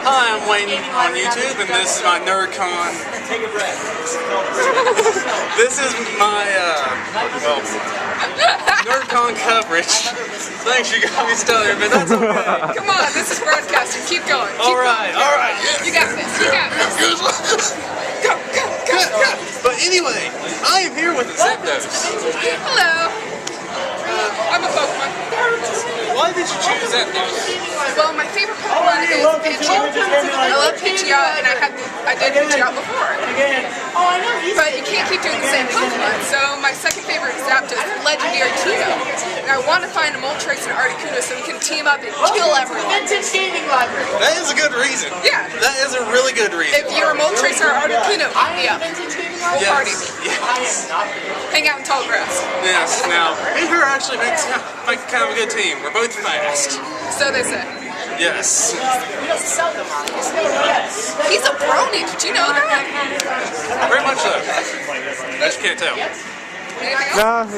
Hi, I'm Wayne on YouTube, and this is my Nerdcon. Take a breath. This is my, Nerdcon coverage. Thanks, you got me stuttering, but that's okay. Come on, this is broadcasting. Keep going. Alright. You got this. You got this. Go. But anyway, I am here with the Zapdos. Hello. I'm a Pokemon. Why did you choose Zapdos? Well, my favorite Pokemon is Pidgey. I love Pidgeot, and I did Pidgeot before. But you can't keep doing the same Pokemon, so my second favorite is Zapdos, the legendary Trio. And I want to find a Moltres and Articuno so we can team up and kill everyone. Vintage gaming library. That is a good reason. Yeah. That is a really good reason. If you're a Moltres or Articuno, hit me up. We'll party. Yes. Hang out in tall grass. Yes. Now, me here actually makes kind of a good team. We're both fast. So they say. Yes. He's a brony. Did you know that? Very much so. I just can't tell. Anything else?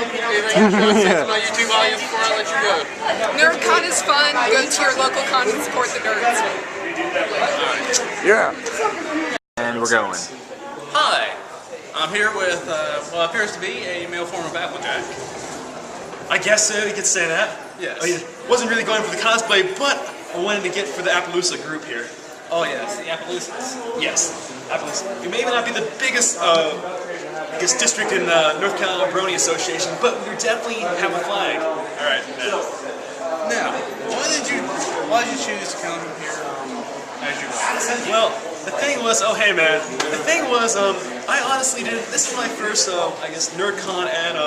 Anything else you want to say to my YouTube audience before I let you go? Nerdcon is fun. Go to your local con and support the nerds. Yeah. And we're going. Hi. I'm here with what appears to be a male form of Applejack. I guess so, you could say that. Yes. Wasn't really going for the cosplay, but I wanted to get for the Appaloosa group here. Oh yes, the Appaloosas. Yes, Appaloosa. It may not be the biggest district in the North Carolina Brony Association, but we definitely have a flag. All right. Now, why did you choose to come here as you were? Well, the thing was, I honestly didn't. This is my first, I guess, Nerdcon and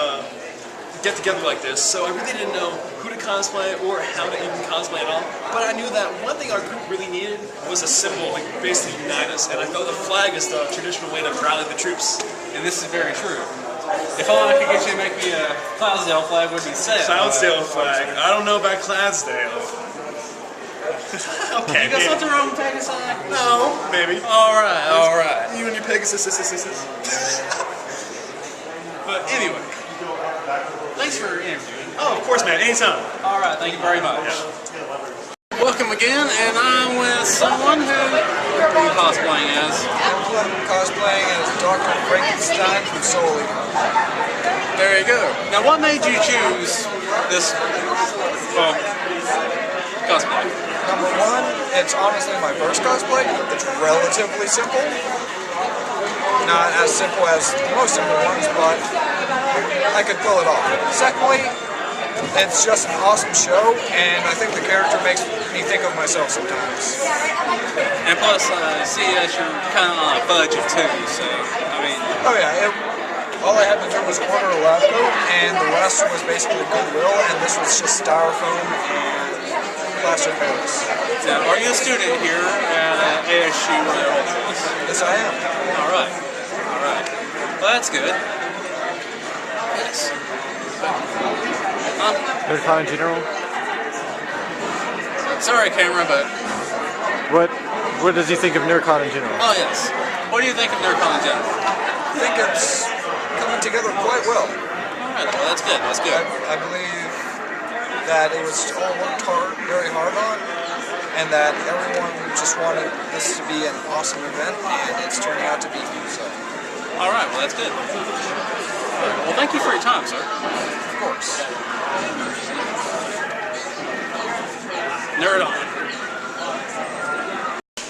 get together like this, so I really didn't know who to cosplay or how to even cosplay at all. But I knew that one thing our group really needed was a symbol, like basically unite us. And I felt the flag is the traditional way to rally the troops. And this is very true. If all I could get you to make me a Clydesdale flag would be set. Clydesdale flag. I don't know about Clydesdale. Okay. You got something wrong with Pegasus? No, maybe. Alright. You and your Pegasus. But anyway, thanks for interviewing. Oh, of course, man. Anytime. Alright, thank you very much. Welcome again, and I'm with someone who I'm cosplaying as. I'm cosplaying as Dr. Frankenstein from Soul Eater. There you go. Now, what made you choose this cosplay? Number one, it's honestly my first cosplay. It's relatively simple. Not as simple as most simple ones, but I could pull it off. Secondly, it's just an awesome show, and I think the character makes me think of myself sometimes. And plus, see that you're kind of on a budget too, so, I mean... Oh yeah, all I had to do was order a lab coat, and the rest was basically Goodwill, and this was just styrofoam and plaster Paris. Now, are you a student here at ASU where they're holding this? Yes, I am. Alright. Well, that's good. Yes. Nerdcon in general? Sorry, camera, but... What does he think of Nerdcon in general? Oh, yes. What do you think of Nerdcon in general? I think it's coming together quite well. Alright, well, that's good. I believe that it was all worked very hard on, and that everyone just wanted this to be an awesome event, and it's turning out to be so. Alright, well, that's good. Right, well, thank you for your time, sir. Of course. Nerd on.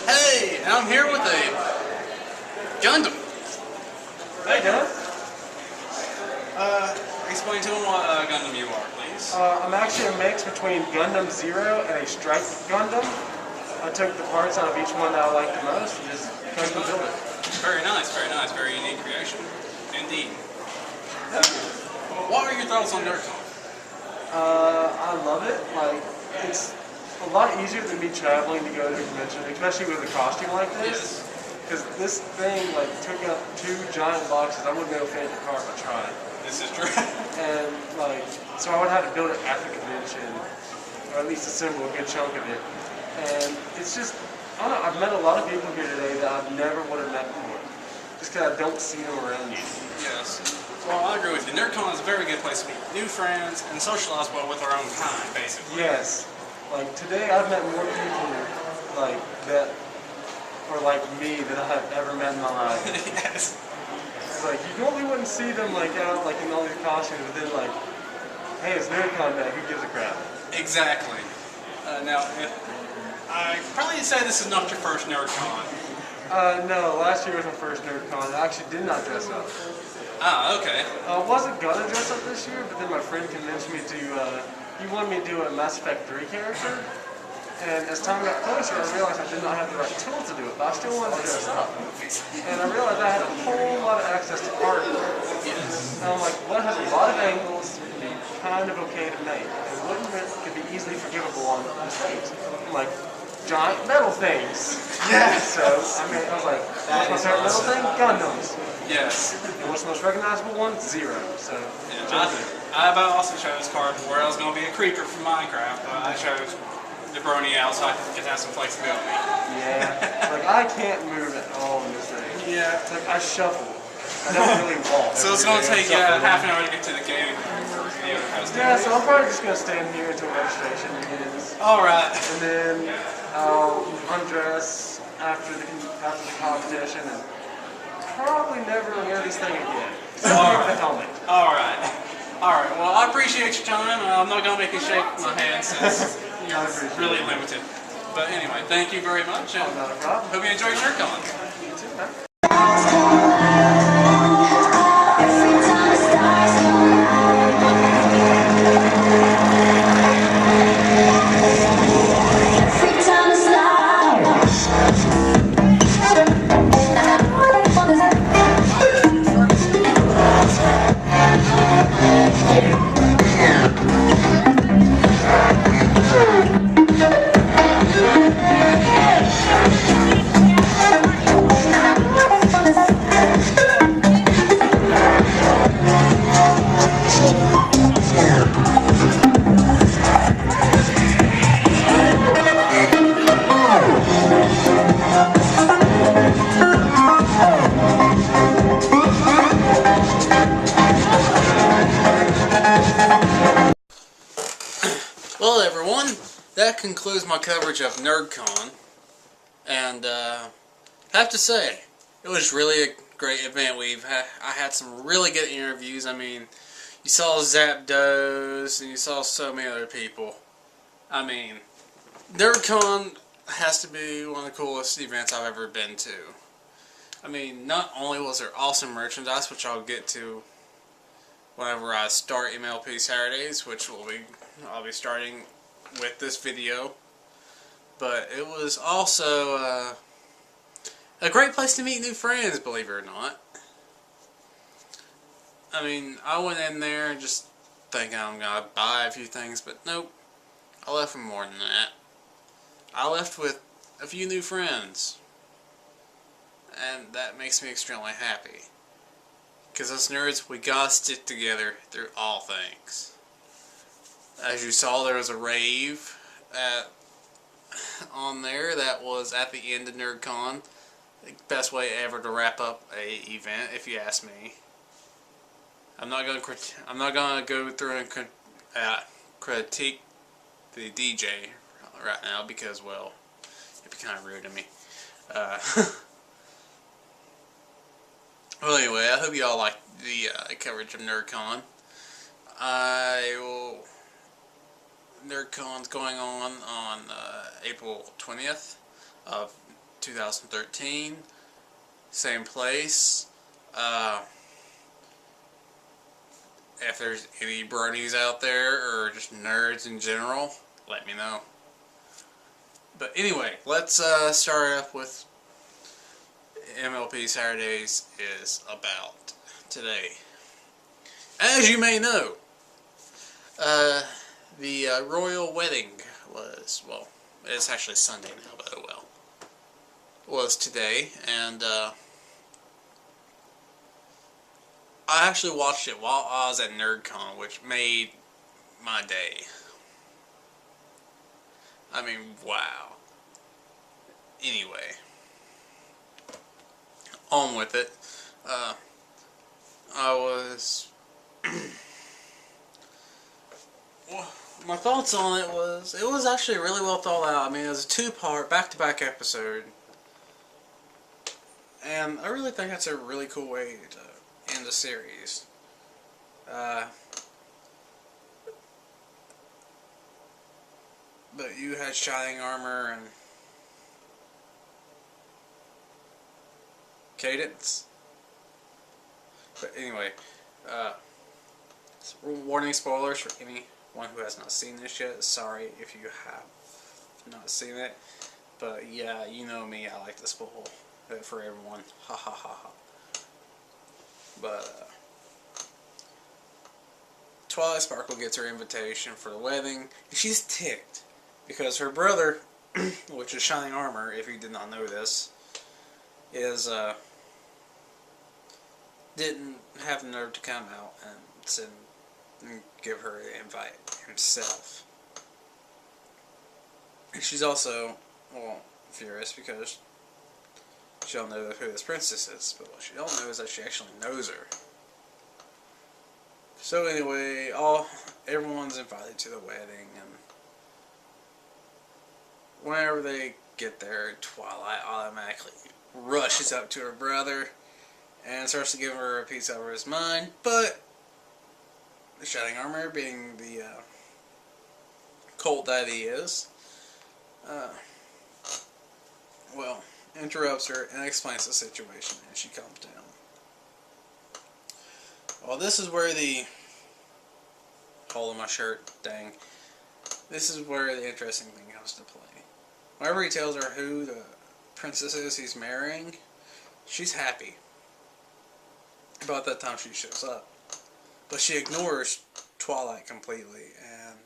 Hey, and I'm here with a Gundam. Hey, Dylan. Explain to him what Gundam you are, please. I'm actually a mix between Gundam Zero and a Strike Gundam. I took the parts out of each one that I liked the most and just custom built it. Very nice, very unique creation. Indeed. What are your thoughts on Nerdcon? I love it. Like, it's a lot easier than me traveling to go to a convention, especially with a costume like this. Because this thing like took up 2 giant boxes. I wouldn't be able to fit in the car if I tried. This is true. And like, so I would have to build it at the convention, or at least assemble a good chunk of it. And it's just, I don't know, I've met a lot of people here today that I never would have met before, just because I don't see them around you. Yes. Well, I agree with you. Nerdcon is a very good place to meet new friends and socialize well with our own kind, basically. Yes. Like today, I've met more people like that are like me than I have ever met in my life. Yes. It's like you normally wouldn't see them like out like in all these costumes, but then like, hey, it's Nerdcon Day. Who gives a crap? Exactly. Now, I probably say this is not your first Nerdcon. No, last year was my first Nerdcon. I actually did not dress up. Ah, okay. I wasn't gonna dress up this year, but then my friend convinced me to, he wanted me to do a Mass Effect 3 character. And as time got closer, I realized I did not have the right tools to do it, but I still wanted to dress up. And I realized I had a whole lot of access to art. Yes. And I'm like, what has a lot of angles, can be kind of okay to make, and what could be easily forgivable on mistakes. I'm like, giant metal things. Yeah. So, I mean, I was like, what's my favorite metal thing? Gundams. Yes. And what's the most recognizable one? Zero. So, Yeah, I about also chose cards where I was going to be a creeper from Minecraft, but I chose the Brony out so I could have some flexibility. yeah. Like, I can't move at all in this thing. Yeah. It's like, I shuffle. I don't really walk. So it's going to take half an hour to get to the game for the other costume. Yeah, so I'm probably just going to stand here until registration begins. Alright. And then I'll undress after the competition and probably never wear this thing again. Except for the helmet. Alright. Alright, well I appreciate your time. I'm not going to make you shake my hand since you're really limited. But anyway, thank you very much. And Not a problem. hope you enjoyed Nerdcon. You too, man. Well everyone, that concludes my coverage of Nerdcon, and I have to say, it was really a great event. I had some really good interviews. I mean, you saw Zapdos, and you saw so many other people. I mean, Nerdcon has to be one of the coolest events I've ever been to. I mean, not only was there awesome merchandise, which I'll get to whenever I start MLP Saturdays, which I'll be starting with this video, but it was also a great place to meet new friends, believe it or not. I mean, I went in there just thinking I'm going to buy a few things, but nope, I left with more than that. I left with a few new friends, and that makes me extremely happy. Because us nerds, we gotta stick together through all things. As you saw, there was a rave on there that was at the end of Nerdcon. The best way ever to wrap up a event, if you ask me. I'm not gonna go through and critique the DJ right now because, well, it'd be kind of rude of me. Well, anyway, I hope you all liked the coverage of Nerdcon. Nerdcon's going on April 20th of 2013. Same place. If there's any bronies out there, or just nerds in general, let me know. But anyway, let's start up with MLP Saturdays is about today. As you may know, the royal wedding was, well, it's actually Sunday now, but oh well, was today, and I actually watched it while I was at Nerdcon, which made my day. I mean, wow. Anyway, on with it. I was my thoughts on it was actually really well thought out. I mean, it was a two-part, back-to-back episode. And I really think that's a really cool way to end the series. But you had Shining Armor and Cadence. But anyway, warning spoilers for anyone who has not seen this yet. Sorry if you have not seen it. But yeah, you know me, I like to spoil it for everyone. Ha ha ha ha. But Twilight Sparkle gets her invitation for the wedding, and she's ticked because her brother, which is Shining Armor, if you did not know this, is didn't have the nerve to come out and give her an invite himself. And she's also, well, furious because she don't know who this princess is, but what she don't know is that she actually knows her. So anyway, everyone's invited to the wedding, and whenever they get there, Twilight automatically rushes up to her brother and starts to give her a piece of his mind, but the Shining Armor, being the cult that he is, well, interrupts her and explains the situation, and she calms down. Well, this is where the hole in my shirt, dang. This is where the interesting thing comes to play. Whenever he tells her who the princess is he's marrying, she's happy. About that time she shows up. But she ignores Twilight completely, and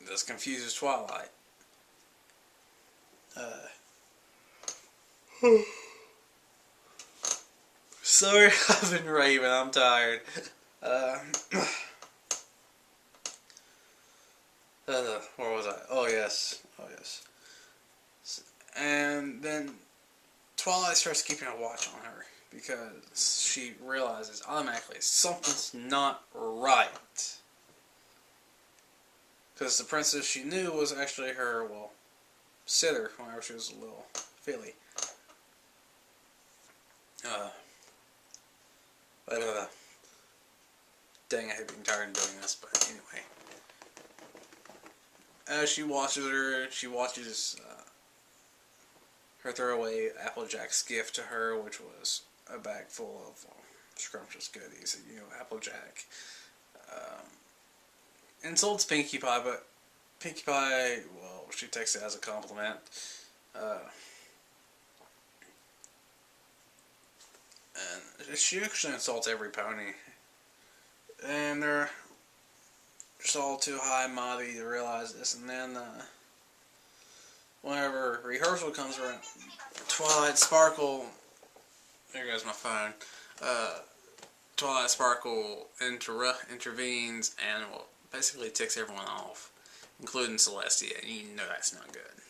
this confuses Twilight. Sorry, I've been raving, I'm tired. Where was I? Oh yes. And then Twilight starts keeping a watch on her because she realizes automatically something's not right. Because the princess she knew was actually her, well, sitter whenever she was a little filly. Dang, I hate being tired of doing this, but anyway. As she watches her, she watches her throw away Applejack's gift to her, which was a bag full of scrumptious goodies. You know, Applejack insults Pinkie Pie, but Pinkie Pie, well, she takes it as a compliment. And she actually insults every pony. And they're just all too high and mighty to realize this. And then, whenever rehearsal comes around, Twilight Sparkle, there goes my phone, Twilight Sparkle intervenes and, well, basically ticks everyone off, including Celestia, and you know that's not good.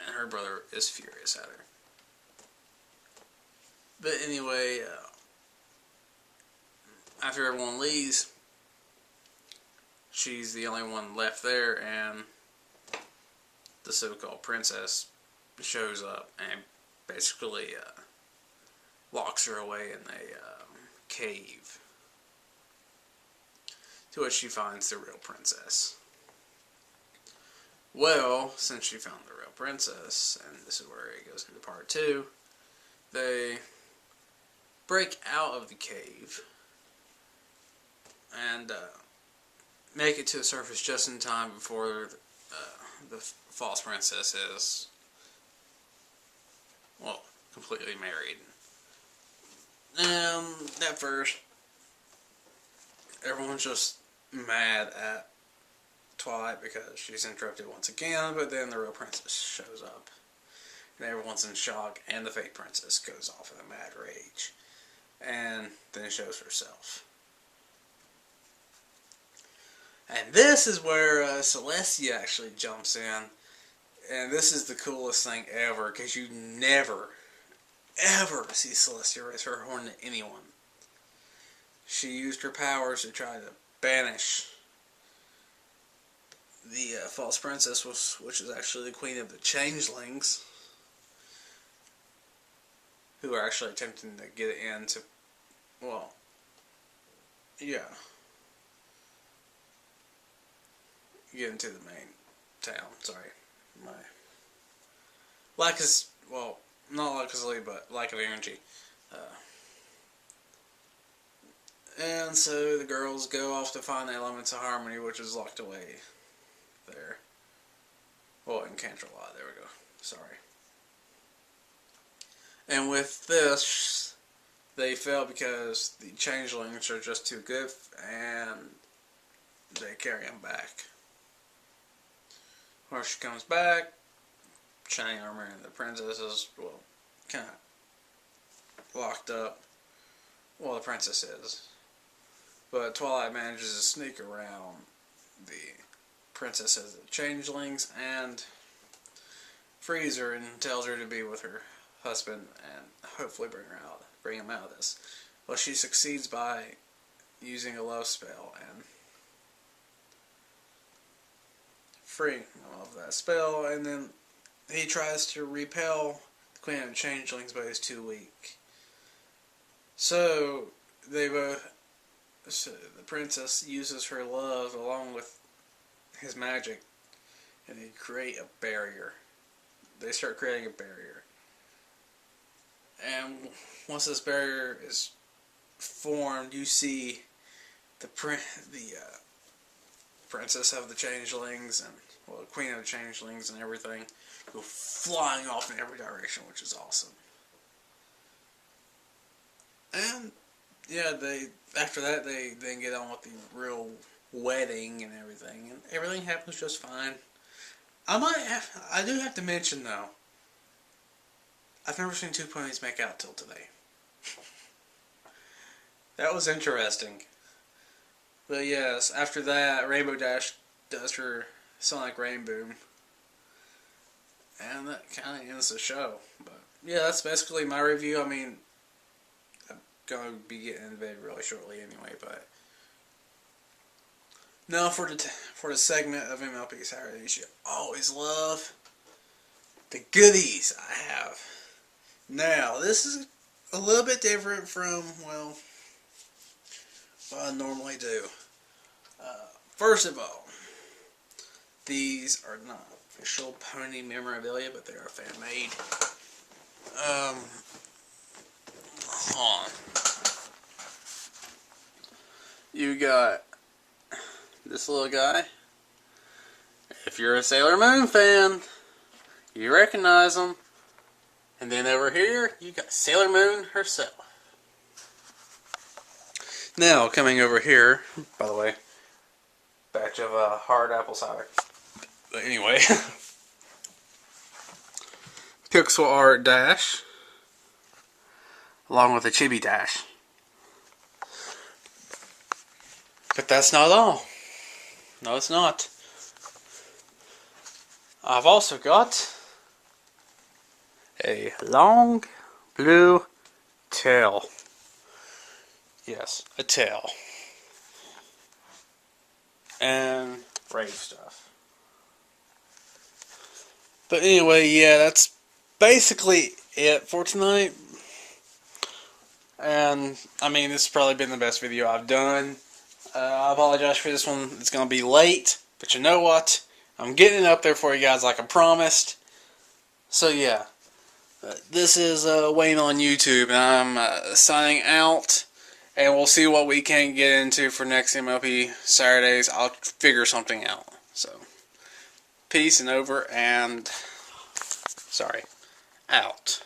And her brother is furious at her. But anyway, after everyone leaves, she's the only one left there, and the so-called princess shows up and basically locks her away in a cave, to which she finds the real princess. Well, since she found the real princess, and this is where it goes into part 2, they break out of the cave and make it to the surface just in time before the false princess is, well, completely married. At first, everyone's just mad at Twilight because she's interrupted once again, but then the real princess shows up. And everyone's in shock, and the fake princess goes off in a mad rage. And then shows herself. And this is where Celestia actually jumps in. And this is the coolest thing ever, because you never, ever see Celestia raise her horn to anyone. she used her powers to try to banish the false princess, which is actually the queen of the changelings, who are actually attempting to get into, well, yeah, get into the main town. Sorry, my lack is, well, not lack of sleep, but lack of energy. And so the girls go off to find the elements of harmony, which is locked away there. Well, in Canterlot, there we go. Sorry. And with this, they fail because the changelings are just too good, and they carry him back. When she comes back, shining armor, and the princess is, well, kind of locked up. Well, the princess is. But Twilight manages to sneak around the princesses of changelings and frees her and tells her to be with her husband and hopefully bring him out of this. Well, she succeeds by using a love spell and freeing him of that spell, and then he tries to repel the Queen of Changelings, but he's too weak. So the princess uses her love along with his magic, and they create a barrier. They start creating a barrier, and once this barrier is formed, you see the princess of the changelings and, well, the queen of the changelings and everything go flying off in every direction, which is awesome. And yeah, after that they then get on with the real wedding and everything happens just fine. I do have to mention though, I've never seen two ponies make out till today. That was interesting. But yes, after that, Rainbow Dash does her Sonic Rain Boom, and that kind of ends the show. But yeah, that's basically my review. I mean, I'm going to be getting into bed really shortly anyway, but now for the segment of MLP Saturdays you always love, the goodies I have. Now, this is a little bit different from, well, what I normally do. First of all, these are not official pony memorabilia, but they are fan-made. Hold on. You got this little guy. If you're a Sailor Moon fan, you recognize him. And then over here, you got Sailor Moon herself. Now, coming over here, by the way, batch of hard apple cider. But anyway, Pixel Art Dash, along with a Chibi Dash. But that's not all. No, it's not. I've also got a long blue tail. Yes, a tail. And Brave stuff. But anyway, yeah, that's basically it for tonight. And, I mean, this has probably been the best video I've done. I apologize for this one. It's going to be late. But you know what? I'm getting it up there for you guys like I promised. So, yeah. This is Wayne on YouTube. And I'm signing out. And we'll see what we can get into for next MLP Saturdays. I'll figure something out. So, peace and over and, sorry, out.